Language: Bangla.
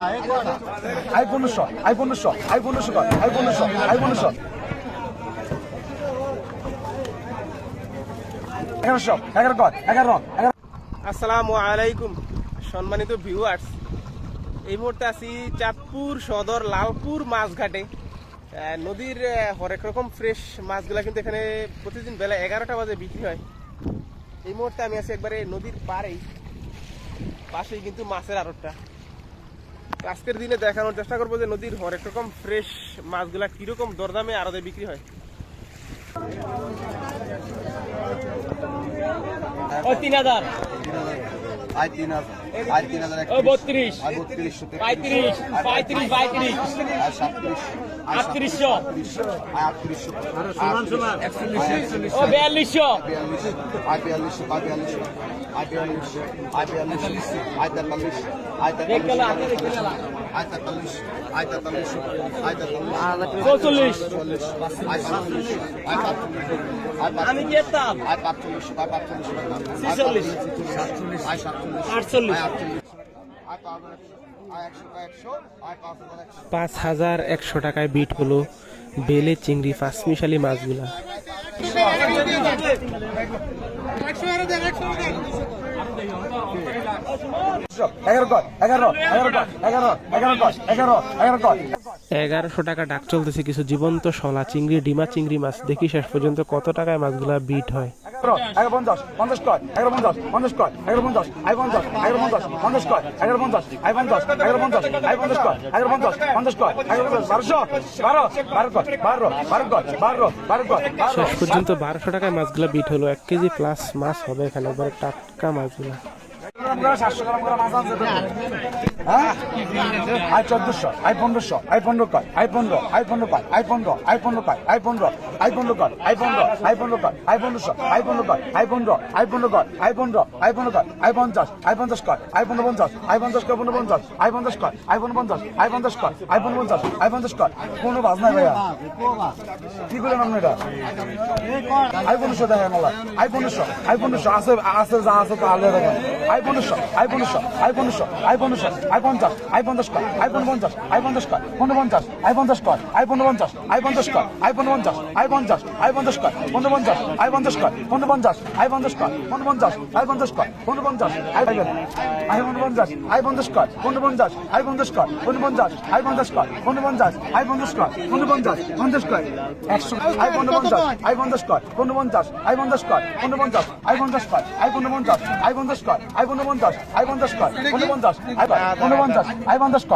আই 1500 আই 1500 আই 1500 কর আই 1500 আই 1500 1100 11 কর 11 আসসালামু আলাইকুম সম্মানিত ভিউয়ার্স, এই মুহূর্তে আছি চাঁদপুর সদর লালপুর মাছঘাটে। নদীর হরেক রকম ফ্রেশ মাছগুলা কিন্তু এখানে প্রতিদিন বেলা 11টা বাজে বিক্রি হয়। এই মুহূর্তে আমি আছি একবারে নদীর পাশেই কিন্তু মাছের আড়তটা। আজকের দিনে দেখানোর চেষ্টা করবো যে নদীর হরেক রকম ফ্রেশ মাছগুলা কিরকম দরদামে আড়তে বিক্রি হয়। 3000 I 3000 I 3000 32 I 3200 35 35 35 I 37 3800 I 3800 আর সমান সমান 41 ও 4200 I 4200 I 4200 I 4200 I 4200 I 43 I 43 দেখলা হাতে দেখলা I 43 I 43 I 43 44 I 47 I 48 আমি যেতাম আই 45 আই 45 46 আই 48 5100 টাকায় বিট হলো বেলে চিংড়ি পাঁচমিশালি মাছগুলা। এগারোশো টাকা ডাক চলতেছে কিছু জীবন্ত শলা চিংড়ি, ডিমা চিংড়ি মাছ। দেখি শেষ পর্যন্ত কত টাকায় মাছগুলা বিট হয়। 50 50 কর 50 50 কর 50 আই 50 আই 50 50 কর 50 আই 50 আই 50 আই 50 কর 50 50 কর 1200 12 কর 12 কর 12 কর। শেষ পর্যন্ত 1200 টাকায় মাছগুলা বিট হলো। 1 কেজি প্লাস মাছ হবে এখানে, একবারে টাটকা মাছগুলা। 700 গ্রাম করে মাছ আছে তো হ্যাঁ আই 1400 আই 1500 আই 15 কর আই 15 আই 15 কর আই 15 আই 15 কর আই 15 আই 15 কর আই 15 আই 15 কর আই 1500 আই 15 কর আই 15 আই 15 কর আই 15 আই 15 কর আই 50 আই 50 কর আই 50 আই 50 কর 50 আই 50 কর আই 50 আই 50 কর আই 50 আই 50 কর। কোনো বাজ নাই ভাইয়া, কি করে নাম এটা আই 1500 দেখেন মালা আই 1500 আই 1500 আছে আছে যা আছে তো আলাদা দেখেন I 1500 I 1500 I 1500 I 1500 I 50 I 50 কর আই 50 আই 50 কর 50 আই 50 কর আই 50 আই 50 কর আই 50 আই 50 আই 50 কর 50 আই 50 কর 50 আই 50 কর 50 আই 50 কর 50 আই পাইবেন আই 50 আই 50 কর 50 আই 50 কর 50 আই 50 কর 50 আই 50 কর 50 50 কর 100 আই 50 আই 50 কর 50 আই 50 কর 50 আই 50 কর আই 50 আই 50 কর আই 50 আই 50 কর 50 আই 50 আই 50 কর